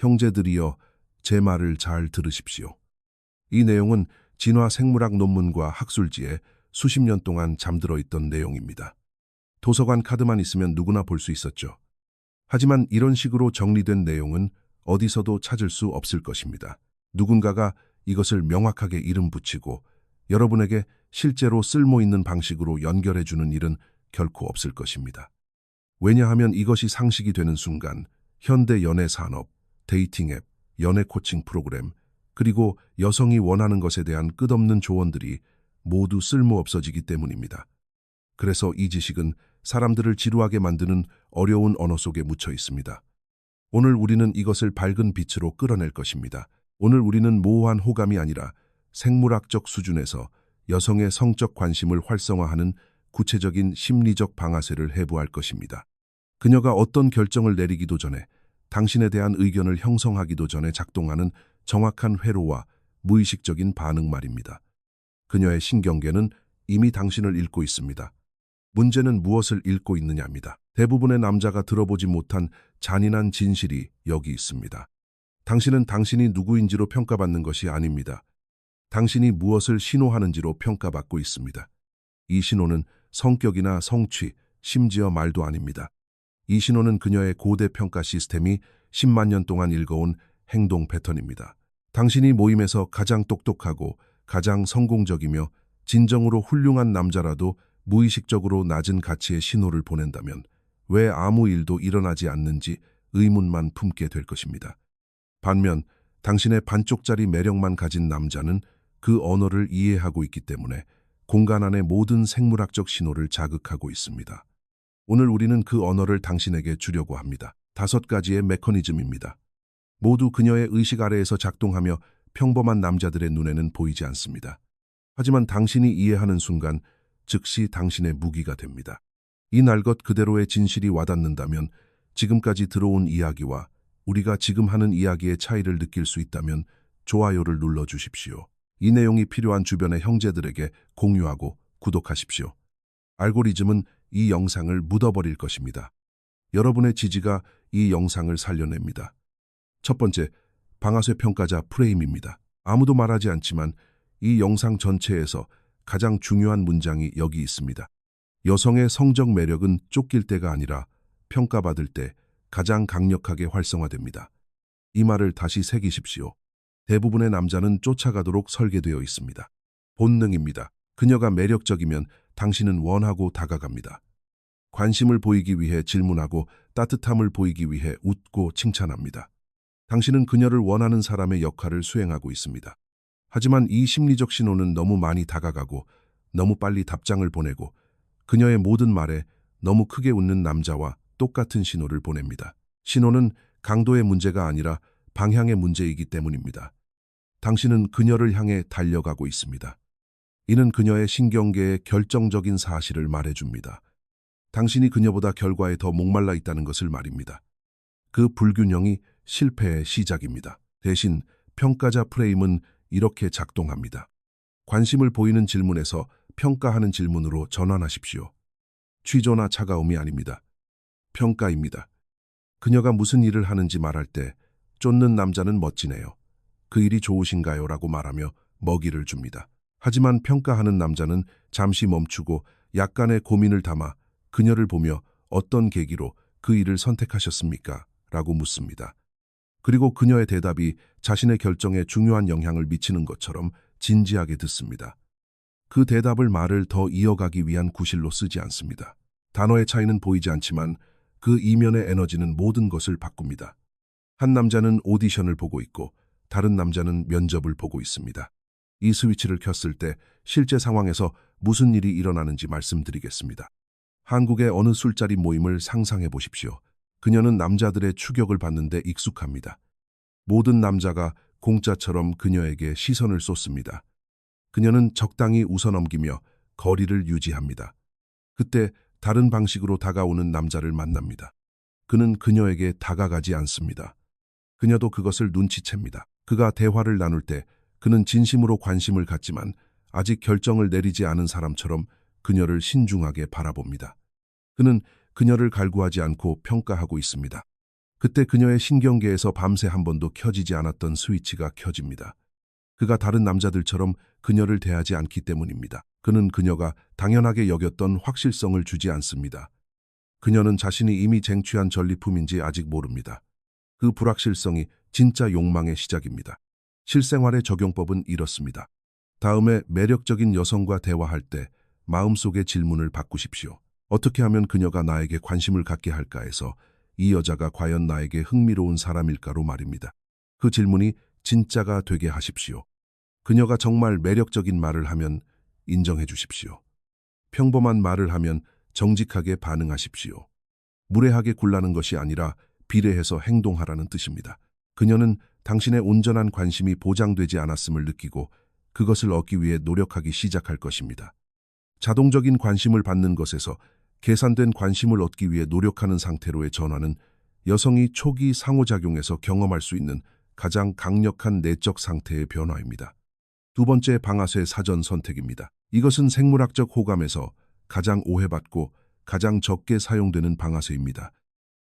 형제들이여, 제 말을 잘 들으십시오. 이 내용은 진화 생물학 논문과 학술지에 수십 년 동안 잠들어 있던 내용입니다. 도서관 카드만 있으면 누구나 볼 수 있었죠. 하지만 이런 식으로 정리된 내용은 어디서도 찾을 수 없을 것입니다. 누군가가 이것을 명확하게 이름 붙이고 여러분에게 실제로 쓸모있는 방식으로 연결해주는 일은 결코 없을 것입니다. 왜냐하면 이것이 상식이 되는 순간 현대 연애 산업, 데이팅 앱, 연애 코칭 프로그램, 그리고 여성이 원하는 것에 대한 끝없는 조언들이 모두 쓸모없어지기 때문입니다. 그래서 이 지식은 사람들을 지루하게 만드는 어려운 언어 속에 묻혀 있습니다. 오늘 우리는 이것을 밝은 빛으로 끌어낼 것입니다. 오늘 우리는 모호한 호감이 아니라 생물학적 수준에서 여성의 성적 관심을 활성화하는 구체적인 심리적 방아쇠를 해부할 것입니다. 그녀가 어떤 결정을 내리기도 전에, 당신에 대한 의견을 형성하기도 전에 작동하는 정확한 회로와 무의식적인 반응 말입니다. 그녀의 신경계는 이미 당신을 읽고 있습니다. 문제는 무엇을 읽고 있느냐입니다. 대부분의 남자가 들어보지 못한 잔인한 진실이 여기 있습니다. 당신은 당신이 누구인지로 평가받는 것이 아닙니다. 당신이 무엇을 신호하는지로 평가받고 있습니다. 이 신호는 성격이나 성취, 심지어 말도 아닙니다. 이 신호는 그녀의 고대 평가 시스템이 10만 년 동안 읽어온 행동 패턴입니다. 당신이 모임에서 가장 똑똑하고 가장 성공적이며 진정으로 훌륭한 남자라도 무의식적으로 낮은 가치의 신호를 보낸다면 왜 아무 일도 일어나지 않는지 의문만 품게 될 것입니다. 반면 당신의 반쪽짜리 매력만 가진 남자는 그 언어를 이해하고 있기 때문에 공간 안의 모든 생물학적 신호를 자극하고 있습니다. 오늘 우리는 그 언어를 당신에게 주려고 합니다. 5가지의 메커니즘입니다. 모두 그녀의 의식 아래에서 작동하며 평범한 남자들의 눈에는 보이지 않습니다. 하지만 당신이 이해하는 순간 즉시 당신의 무기가 됩니다. 이 날 것 그대로의 진실이 와닿는다면, 지금까지 들어온 이야기와 우리가 지금 하는 이야기의 차이를 느낄 수 있다면 좋아요를 눌러주십시오. 이 내용이 필요한 주변의 형제들에게 공유하고 구독하십시오. 알고리즘은 이 영상을 묻어버릴 것입니다. 여러분의 지지가 이 영상을 살려냅니다. 첫 번째, 방아쇠 평가자 프레임입니다. 아무도 말하지 않지만 이 영상 전체에서 가장 중요한 문장이 여기 있습니다. 여성의 성적 매력은 쫓길 때가 아니라 평가받을 때 가장 강력하게 활성화됩니다. 이 말을 다시 새기십시오. 대부분의 남자는 쫓아가도록 설계되어 있습니다. 본능입니다. 그녀가 매력적이면 당신은 원하고 다가갑니다. 관심을 보이기 위해 질문하고 따뜻함을 보이기 위해 웃고 칭찬합니다. 당신은 그녀를 원하는 사람의 역할을 수행하고 있습니다. 하지만 이 심리적 신호는 너무 많이 다가가고 너무 빨리 답장을 보내고 그녀의 모든 말에 너무 크게 웃는 남자와 똑같은 신호를 보냅니다. 신호는 강도의 문제가 아니라 방향의 문제이기 때문입니다. 당신은 그녀를 향해 달려가고 있습니다. 이는 그녀의 신경계의 결정적인 사실을 말해줍니다. 당신이 그녀보다 결과에 더 목말라 있다는 것을 말입니다. 그 불균형이 실패의 시작입니다. 대신 평가자 프레임은 이렇게 작동합니다. 관심을 보이는 질문에서 평가하는 질문으로 전환하십시오. 취조나 차가움이 아닙니다. 평가입니다. 그녀가 무슨 일을 하는지 말할 때 쫓는 남자는 멋지네요. 그 일이 좋으신가요? 라고 말하며 먹이를 줍니다. 하지만 평가하는 남자는 잠시 멈추고 약간의 고민을 담아 그녀를 보며 어떤 계기로 그 일을 선택하셨습니까? 라고 묻습니다. 그리고 그녀의 대답이 자신의 결정에 중요한 영향을 미치는 것처럼 진지하게 듣습니다. 그 대답을 말을 더 이어가기 위한 구실로 쓰지 않습니다. 단어의 차이는 보이지 않지만 그 이면의 에너지는 모든 것을 바꿉니다. 한 남자는 오디션을 보고 있고 다른 남자는 면접을 보고 있습니다. 이 스위치를 켰을 때 실제 상황에서 무슨 일이 일어나는지 말씀드리겠습니다. 한국의 어느 술자리 모임을 상상해 보십시오. 그녀는 남자들의 추격을 받는데 익숙합니다. 모든 남자가 공짜처럼 그녀에게 시선을 쏟습니다. 그녀는 적당히 웃어넘기며 거리를 유지합니다. 그때 다른 방식으로 다가오는 남자를 만납니다. 그는 그녀에게 다가가지 않습니다. 그녀도 그것을 눈치챕니다. 그가 대화를 나눌 때 그는 진심으로 관심을 갖지만 아직 결정을 내리지 않은 사람처럼 그녀를 신중하게 바라봅니다. 그는 그녀를 갈구하지 않고 평가하고 있습니다. 그때 그녀의 신경계에서 밤새 한 번도 켜지지 않았던 스위치가 켜집니다. 그가 다른 남자들처럼 그녀를 대하지 않기 때문입니다. 그는 그녀가 당연하게 여겼던 확실성을 주지 않습니다. 그녀는 자신이 이미 쟁취한 전리품인지 아직 모릅니다. 그 불확실성이 진짜 욕망의 시작입니다. 실생활의 적용법은 이렇습니다. 다음에 매력적인 여성과 대화할 때 마음속의 질문을 바꾸십시오. 어떻게 하면 그녀가 나에게 관심을 갖게 할까에서 이 여자가 과연 나에게 흥미로운 사람일까로 말입니다. 그 질문이 진짜가 되게 하십시오. 그녀가 정말 매력적인 말을 하면 인정해 주십시오. 평범한 말을 하면 정직하게 반응하십시오. 무례하게 굴라는 것이 아니라 비례해서 행동하라는 뜻입니다. 그녀는 당신의 온전한 관심이 보장되지 않았음을 느끼고 그것을 얻기 위해 노력하기 시작할 것입니다. 자동적인 관심을 받는 것에서 계산된 관심을 얻기 위해 노력하는 상태로의 전환은 여성이 초기 상호작용에서 경험할 수 있는 가장 강력한 내적 상태의 변화입니다. 두 번째, 방아쇠 사전 선택입니다. 이것은 생물학적 호감에서 가장 오해받고 가장 적게 사용되는 방아쇠입니다.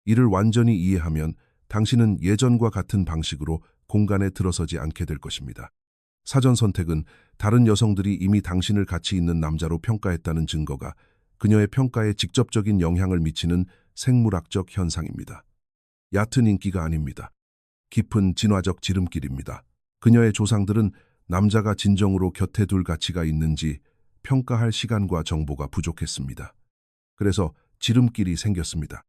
이를 완전히 이해하면 당신은 예전과 같은 방식으로 공간에 들어서지 않게 될 것입니다. 사전 선택은 다른 여성들이 이미 당신을 가치 있는 남자로 평가했다는 증거가 그녀의 평가에 직접적인 영향을 미치는 생물학적 현상입니다. 얕은 인기가 아닙니다. 깊은 진화적 지름길입니다. 그녀의 조상들은 남자가 진정으로 곁에 둘 가치가 있는지 평가할 시간과 정보가 부족했습니다. 그래서 지름길이 생겼습니다.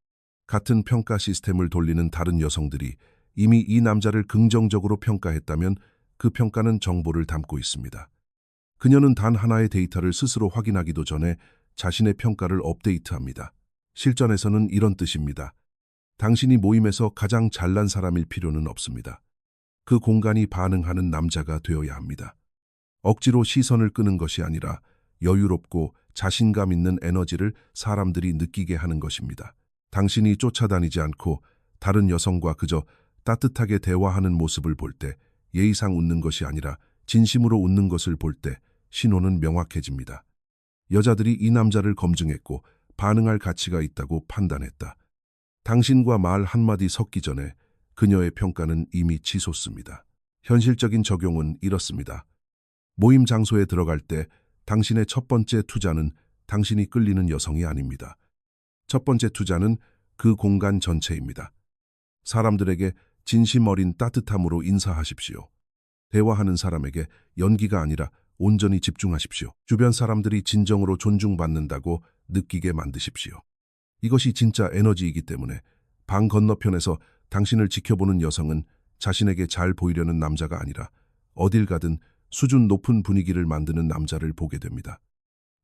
같은 평가 시스템을 돌리는 다른 여성들이 이미 이 남자를 긍정적으로 평가했다면 그 평가는 정보를 담고 있습니다. 그녀는 단 하나의 데이터를 스스로 확인하기도 전에 자신의 평가를 업데이트합니다. 실전에서는 이런 뜻입니다. 당신이 모임에서 가장 잘난 사람일 필요는 없습니다. 그 공간이 반응하는 남자가 되어야 합니다. 억지로 시선을 끄는 것이 아니라 여유롭고 자신감 있는 에너지를 사람들이 느끼게 하는 것입니다. 당신이 쫓아다니지 않고 다른 여성과 그저 따뜻하게 대화하는 모습을 볼 때, 예의상 웃는 것이 아니라 진심으로 웃는 것을 볼 때 신호는 명확해집니다. 여자들이 이 남자를 검증했고 반응할 가치가 있다고 판단했다. 당신과 말 한마디 섞기 전에 그녀의 평가는 이미 치솟습니다. 현실적인 적용은 이렇습니다. 모임 장소에 들어갈 때 당신의 첫 번째 투자는 당신이 끌리는 여성이 아닙니다. 첫 번째 투자는 그 공간 전체입니다. 사람들에게 진심 어린 따뜻함으로 인사하십시오. 대화하는 사람에게 연기가 아니라 온전히 집중하십시오. 주변 사람들이 진정으로 존중받는다고 느끼게 만드십시오. 이것이 진짜 에너지이기 때문에 방 건너편에서 당신을 지켜보는 여성은 자신에게 잘 보이려는 남자가 아니라 어딜 가든 수준 높은 분위기를 만드는 남자를 보게 됩니다.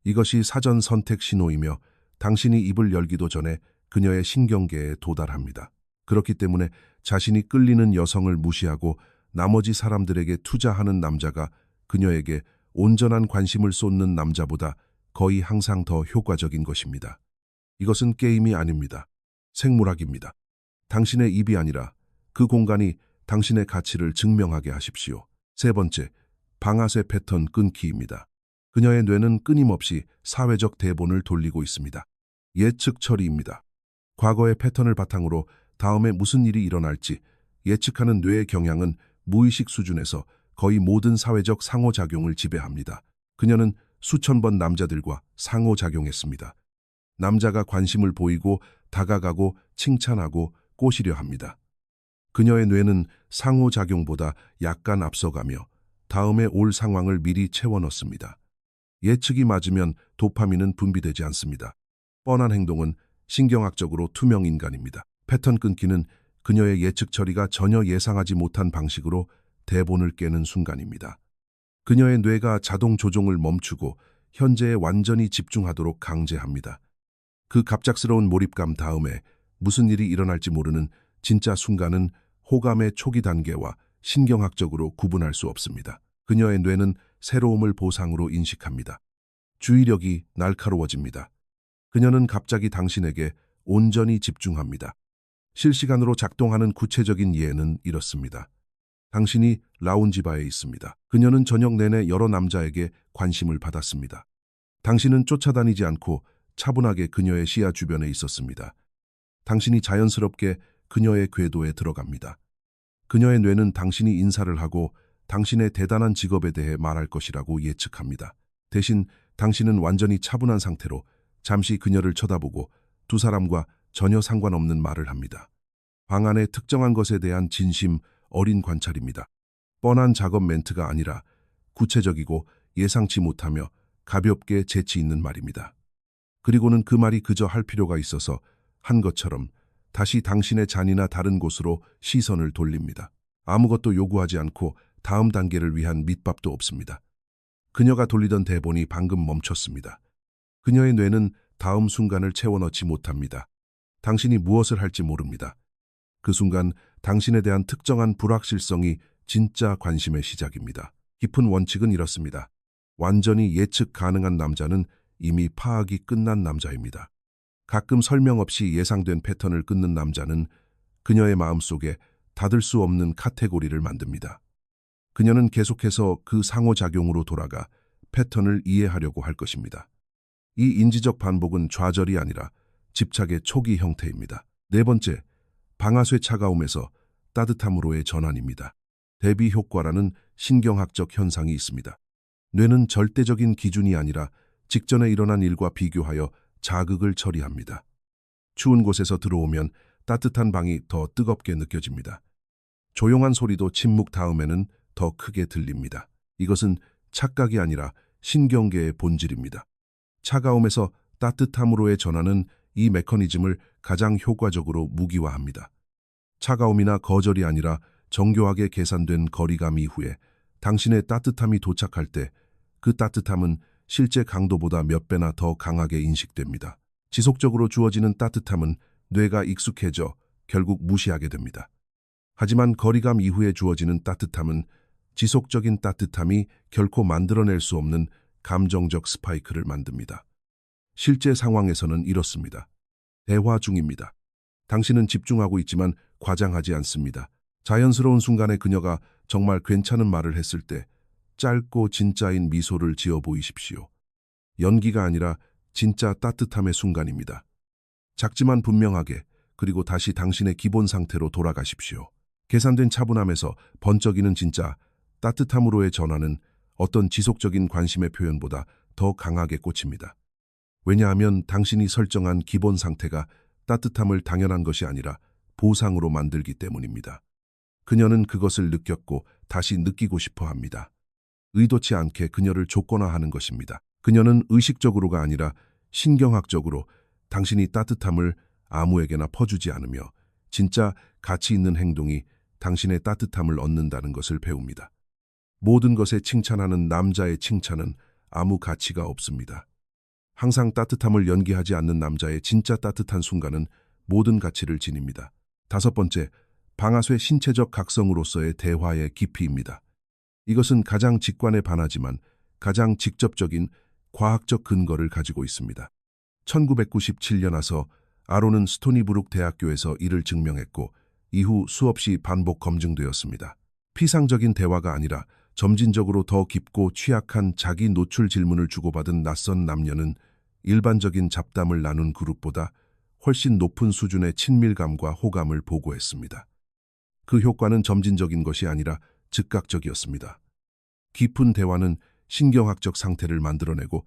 이것이 사전 선택 신호이며 당신이 입을 열기도 전에 그녀의 신경계에 도달합니다. 그렇기 때문에 자신이 끌리는 여성을 무시하고 나머지 사람들에게 투자하는 남자가 그녀에게 온전한 관심을 쏟는 남자보다 거의 항상 더 효과적인 것입니다. 이것은 게임이 아닙니다. 생물학입니다. 당신의 입이 아니라 그 공간이 당신의 가치를 증명하게 하십시오. 세 번째, 방아쇠 패턴 끊기입니다. 그녀의 뇌는 끊임없이 사회적 대본을 돌리고 있습니다. 예측 처리입니다. 과거의 패턴을 바탕으로 다음에 무슨 일이 일어날지 예측하는 뇌의 경향은 무의식 수준에서 거의 모든 사회적 상호작용을 지배합니다. 그녀는 수천 번 남자들과 상호작용했습니다. 남자가 관심을 보이고 다가가고 칭찬하고 꼬시려 합니다. 그녀의 뇌는 상호작용보다 약간 앞서가며 다음에 올 상황을 미리 채워넣습니다. 예측이 맞으면 도파민은 분비되지 않습니다. 뻔한 행동은 신경학적으로 투명 인간입니다. 패턴 끊기는 그녀의 예측 처리가 전혀 예상하지 못한 방식으로 대본을 깨는 순간입니다. 그녀의 뇌가 자동 조종을 멈추고 현재에 완전히 집중하도록 강제합니다. 그 갑작스러운 몰입감 다음에 무슨 일이 일어날지 모르는 진짜 순간은 호감의 초기 단계와 신경학적으로 구분할 수 없습니다. 그녀의 뇌는 새로움을 보상으로 인식합니다. 주의력이 날카로워집니다. 그녀는 갑자기 당신에게 온전히 집중합니다. 실시간으로 작동하는 구체적인 예는 이렇습니다. 당신이 라운지바에 있습니다. 그녀는 저녁 내내 여러 남자에게 관심을 받았습니다. 당신은 쫓아다니지 않고 차분하게 그녀의 시야 주변에 있었습니다. 당신이 자연스럽게 그녀의 궤도에 들어갑니다. 그녀의 뇌는 당신이 인사를 하고 당신의 대단한 직업에 대해 말할 것이라고 예측합니다. 대신 당신은 완전히 차분한 상태로 잠시 그녀를 쳐다보고 두 사람과 전혀 상관없는 말을 합니다. 방 안의 특정한 것에 대한 진심 어린 관찰입니다. 뻔한 작업 멘트가 아니라 구체적이고 예상치 못하며 가볍게 재치 있는 말입니다. 그리고는 그 말이 그저 할 필요가 있어서 한 것처럼 다시 당신의 잔이나 다른 곳으로 시선을 돌립니다. 아무것도 요구하지 않고 다음 단계를 위한 밑밥도 없습니다. 그녀가 돌리던 대본이 방금 멈췄습니다. 그녀의 뇌는 다음 순간을 채워넣지 못합니다. 당신이 무엇을 할지 모릅니다. 그 순간 당신에 대한 특정한 불확실성이 진짜 관심의 시작입니다. 깊은 원칙은 이렇습니다. 완전히 예측 가능한 남자는 이미 파악이 끝난 남자입니다. 가끔 설명 없이 예상된 패턴을 끊는 남자는 그녀의 마음속에 닫을 수 없는 카테고리를 만듭니다. 그녀는 계속해서 그 상호작용으로 돌아가 패턴을 이해하려고 할 것입니다. 이 인지적 반복은 좌절이 아니라 집착의 초기 형태입니다. 네 번째, 방아쇠 차가움에서 따뜻함으로의 전환입니다. 대비 효과라는 신경학적 현상이 있습니다. 뇌는 절대적인 기준이 아니라 직전에 일어난 일과 비교하여 자극을 처리합니다. 추운 곳에서 들어오면 따뜻한 방이 더 뜨겁게 느껴집니다. 조용한 소리도 침묵 다음에는 더 크게 들립니다. 이것은 착각이 아니라 신경계의 본질입니다. 차가움에서 따뜻함으로의 전환은 이 메커니즘을 가장 효과적으로 무기화합니다. 차가움이나 거절이 아니라 정교하게 계산된 거리감 이후에 당신의 따뜻함이 도착할 때 그 따뜻함은 실제 강도보다 몇 배나 더 강하게 인식됩니다. 지속적으로 주어지는 따뜻함은 뇌가 익숙해져 결국 무시하게 됩니다. 하지만 거리감 이후에 주어지는 따뜻함은 지속적인 따뜻함이 결코 만들어낼 수 없는 감정적 스파이크를 만듭니다. 실제 상황에서는 이렇습니다. 대화 중입니다. 당신은 집중하고 있지만 과장하지 않습니다. 자연스러운 순간에 그녀가 정말 괜찮은 말을 했을 때 짧고 진짜인 미소를 지어 보이십시오. 연기가 아니라 진짜 따뜻함의 순간입니다. 작지만 분명하게, 그리고 다시 당신의 기본 상태로 돌아가십시오. 계산된 차분함에서 번쩍이는 진짜 따뜻함으로의 전환은 어떤 지속적인 관심의 표현보다 더 강하게 꽂힙니다. 왜냐하면 당신이 설정한 기본 상태가 따뜻함을 당연한 것이 아니라 보상으로 만들기 때문입니다. 그녀는 그것을 느꼈고 다시 느끼고 싶어 합니다. 의도치 않게 그녀를 조건화하는 것입니다. 그녀는 의식적으로가 아니라 신경학적으로 당신이 따뜻함을 아무에게나 퍼주지 않으며 진짜 가치 있는 행동이 당신의 따뜻함을 얻는다는 것을 배웁니다. 모든 것에 칭찬하는 남자의 칭찬은 아무 가치가 없습니다. 항상 따뜻함을 연기하지 않는 남자의 진짜 따뜻한 순간은 모든 가치를 지닙니다. 다섯 번째, 방아쇠 신체적 각성으로서의 대화의 깊이입니다. 이것은 가장 직관에 반하지만 가장 직접적인 과학적 근거를 가지고 있습니다. 1997년 와서 아론은 스토니브룩 대학교에서 이를 증명했고 이후 수없이 반복 검증되었습니다. 피상적인 대화가 아니라 점진적으로 더 깊고 취약한 자기 노출 질문을 주고받은 낯선 남녀는 일반적인 잡담을 나눈 그룹보다 훨씬 높은 수준의 친밀감과 호감을 보고했습니다. 그 효과는 점진적인 것이 아니라 즉각적이었습니다. 깊은 대화는 신경학적 상태를 만들어내고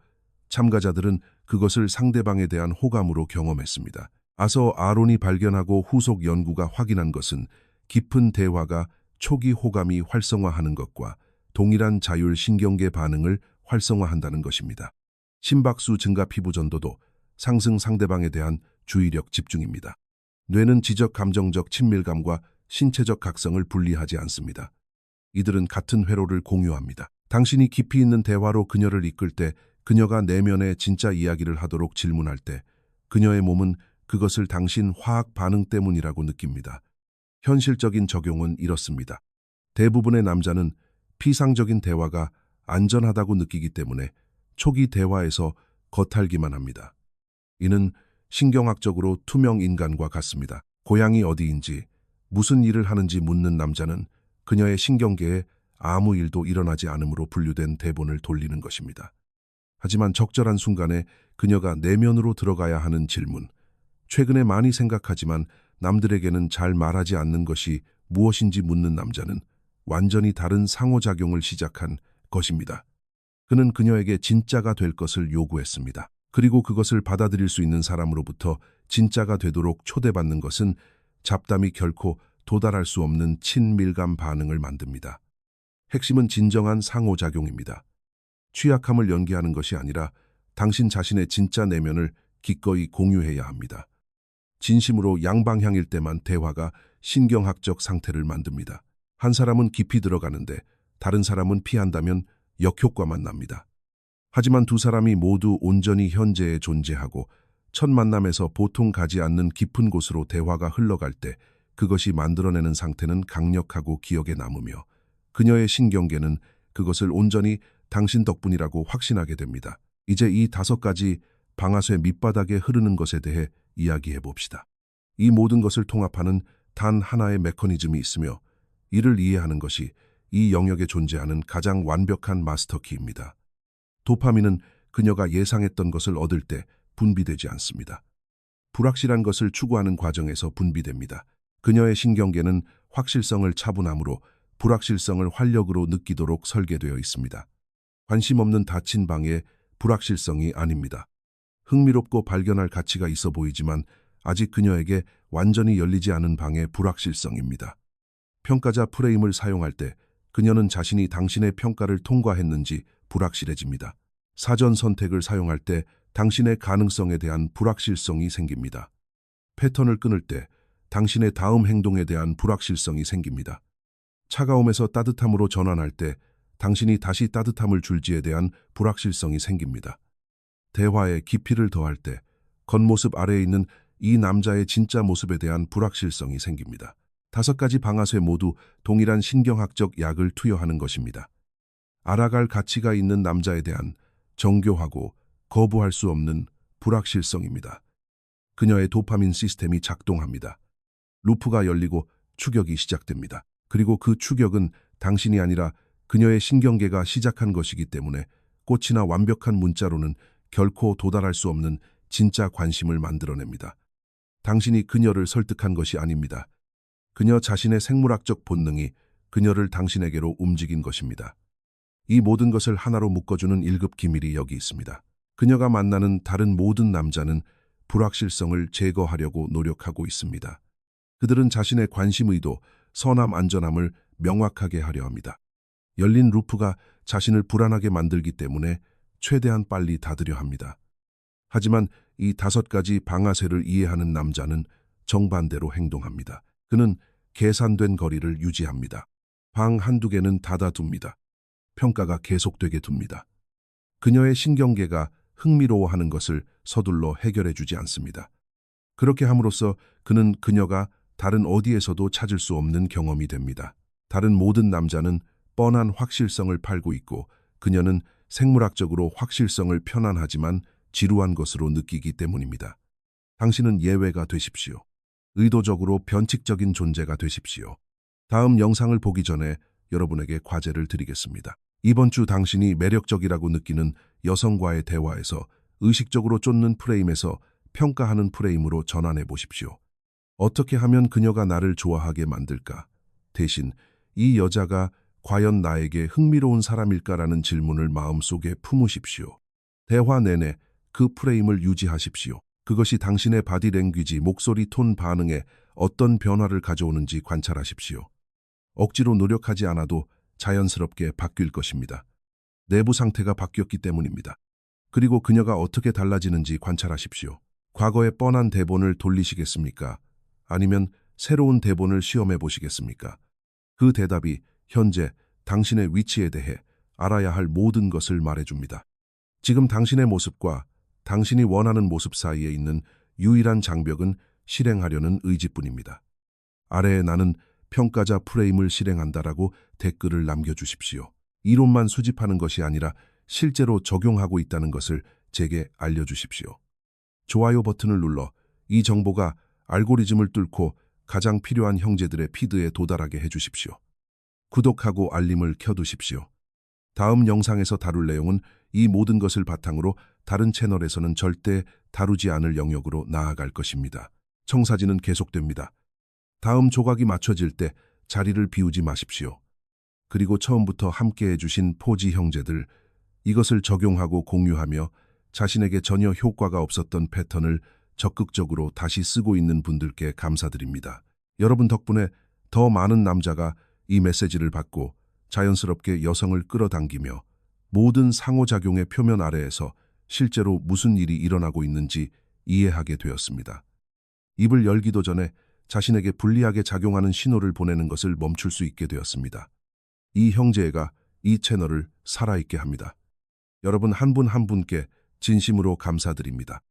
참가자들은 그것을 상대방에 대한 호감으로 경험했습니다. 아서 아론이 발견하고 후속 연구가 확인한 것은 깊은 대화가 초기 호감이 활성화하는 것과 동일한 자율 신경계 반응을 활성화한다는 것입니다. 심박수 증가 피부 전도도 상승 상대방에 대한 주의력 집중입니다. 뇌는 지적 감정적 친밀감과 신체적 각성을 분리하지 않습니다. 이들은 같은 회로를 공유합니다. 당신이 깊이 있는 대화로 그녀를 이끌 때, 그녀가 내면의 진짜 이야기를 하도록 질문할 때 그녀의 몸은 그것을 당신 화학 반응 때문이라고 느낍니다. 현실적인 적용은 이렇습니다. 대부분의 남자는 피상적인 대화가 안전하다고 느끼기 때문에 초기 대화에서 겉핥기만 합니다. 이는 신경학적으로 투명 인간과 같습니다. 고향이 어디인지, 무슨 일을 하는지 묻는 남자는 그녀의 신경계에 아무 일도 일어나지 않음으로 분류된 대본을 돌리는 것입니다. 하지만 적절한 순간에 그녀가 내면으로 들어가야 하는 질문, 최근에 많이 생각하지만 남들에게는 잘 말하지 않는 것이 무엇인지 묻는 남자는 완전히 다른 상호작용을 시작한 것입니다. 그는 그녀에게 진짜가 될 것을 요구했습니다. 그리고 그것을 받아들일 수 있는 사람으로부터 진짜가 되도록 초대받는 것은 잡담이 결코 도달할 수 없는 친밀감 반응을 만듭니다. 핵심은 진정한 상호작용입니다. 취약함을 연기하는 것이 아니라 당신 자신의 진짜 내면을 기꺼이 공유해야 합니다. 진심으로 양방향일 때만 대화가 신경학적 상태를 만듭니다. 한 사람은 깊이 들어가는데 다른 사람은 피한다면 역효과만 납니다. 하지만 두 사람이 모두 온전히 현재에 존재하고 첫 만남에서 보통 가지 않는 깊은 곳으로 대화가 흘러갈 때 그것이 만들어내는 상태는 강력하고 기억에 남으며 그녀의 신경계는 그것을 온전히 당신 덕분이라고 확신하게 됩니다. 이제 이 5가지 방아쇠 밑바닥에 흐르는 것에 대해 이야기해 봅시다. 이 모든 것을 통합하는 단 하나의 메커니즘이 있으며 이를 이해하는 것이 이 영역에 존재하는 가장 완벽한 마스터키입니다. 도파민은 그녀가 예상했던 것을 얻을 때 분비되지 않습니다. 불확실한 것을 추구하는 과정에서 분비됩니다. 그녀의 신경계는 확실성을 차분함으로 불확실성을 활력으로 느끼도록 설계되어 있습니다. 관심 없는 닫힌 방의 불확실성이 아닙니다. 흥미롭고 발견할 가치가 있어 보이지만 아직 그녀에게 완전히 열리지 않은 방의 불확실성입니다. 평가자 프레임을 사용할 때 그녀는 자신이 당신의 평가를 통과했는지 불확실해집니다. 사전 선택을 사용할 때 당신의 가능성에 대한 불확실성이 생깁니다. 패턴을 끊을 때 당신의 다음 행동에 대한 불확실성이 생깁니다. 차가움에서 따뜻함으로 전환할 때 당신이 다시 따뜻함을 줄지에 대한 불확실성이 생깁니다. 대화에 깊이를 더할 때 겉모습 아래에 있는 이 남자의 진짜 모습에 대한 불확실성이 생깁니다. 5가지 방아쇠 모두 동일한 신경학적 약을 투여하는 것입니다. 알아갈 가치가 있는 남자에 대한 정교하고 거부할 수 없는 불확실성입니다. 그녀의 도파민 시스템이 작동합니다. 루프가 열리고 추격이 시작됩니다. 그리고 그 추격은 당신이 아니라 그녀의 신경계가 시작한 것이기 때문에 꽃이나 완벽한 문자로는 결코 도달할 수 없는 진짜 관심을 만들어냅니다. 당신이 그녀를 설득한 것이 아닙니다. 그녀 자신의 생물학적 본능이 그녀를 당신에게로 움직인 것입니다. 이 모든 것을 하나로 묶어주는 1급 기밀이 여기 있습니다. 그녀가 만나는 다른 모든 남자는 불확실성을 제거하려고 노력하고 있습니다. 그들은 자신의 관심 의도, 선함, 안전함을 명확하게 하려 합니다. 열린 루프가 자신을 불안하게 만들기 때문에 최대한 빨리 닫으려 합니다. 하지만 이 5가지 방아쇠를 이해하는 남자는 정반대로 행동합니다. 그는 계산된 거리를 유지합니다. 방 한두 개는 닫아둡니다. 평가가 계속되게 둡니다. 그녀의 신경계가 흥미로워하는 것을 서둘러 해결해주지 않습니다. 그렇게 함으로써 그는 그녀가 다른 어디에서도 찾을 수 없는 경험이 됩니다. 다른 모든 남자는 뻔한 확실성을 팔고 있고 그녀는 생물학적으로 확실성을 편안하지만 지루한 것으로 느끼기 때문입니다. 당신은 예외가 되십시오. 의도적으로 변칙적인 존재가 되십시오. 다음 영상을 보기 전에 여러분에게 과제를 드리겠습니다. 이번 주 당신이 매력적이라고 느끼는 여성과의 대화에서 의식적으로 쫓는 프레임에서 평가하는 프레임으로 전환해 보십시오. 어떻게 하면 그녀가 나를 좋아하게 만들까? 대신 이 여자가 과연 나에게 흥미로운 사람일까라는 질문을 마음속에 품으십시오. 대화 내내 그 프레임을 유지하십시오. 그것이 당신의 바디랭귀지, 목소리 톤 반응에 어떤 변화를 가져오는지 관찰하십시오. 억지로 노력하지 않아도 자연스럽게 바뀔 것입니다. 내부 상태가 바뀌었기 때문입니다. 그리고 그녀가 어떻게 달라지는지 관찰하십시오. 과거의 뻔한 대본을 돌리시겠습니까? 아니면 새로운 대본을 시험해 보시겠습니까? 그 대답이 현재 당신의 위치에 대해 알아야 할 모든 것을 말해줍니다. 지금 당신의 모습과 당신이 원하는 모습 사이에 있는 유일한 장벽은 실행하려는 의지뿐입니다. 아래에 나는 평가자 프레임을 실행한다라고 댓글을 남겨주십시오. 이론만 수집하는 것이 아니라 실제로 적용하고 있다는 것을 제게 알려주십시오. 좋아요 버튼을 눌러 이 정보가 알고리즘을 뚫고 가장 필요한 형제들의 피드에 도달하게 해주십시오. 구독하고 알림을 켜두십시오. 다음 영상에서 다룰 내용은 이 모든 것을 바탕으로 다른 채널에서는 절대 다루지 않을 영역으로 나아갈 것입니다. 청사진은 계속됩니다. 다음 조각이 맞춰질 때 자리를 비우지 마십시오. 그리고 처음부터 함께 해주신 포지 형제들, 이것을 적용하고 공유하며 자신에게 전혀 효과가 없었던 패턴을 적극적으로 다시 쓰고 있는 분들께 감사드립니다. 여러분 덕분에 더 많은 남자가 이 메시지를 받고 자연스럽게 여성을 끌어당기며 모든 상호작용의 표면 아래에서 실제로 무슨 일이 일어나고 있는지 이해하게 되었습니다. 입을 열기도 전에 자신에게 불리하게 작용하는 신호를 보내는 것을 멈출 수 있게 되었습니다. 이 형제애가 이 채널을 살아있게 합니다. 여러분 한 분 한 분께 진심으로 감사드립니다.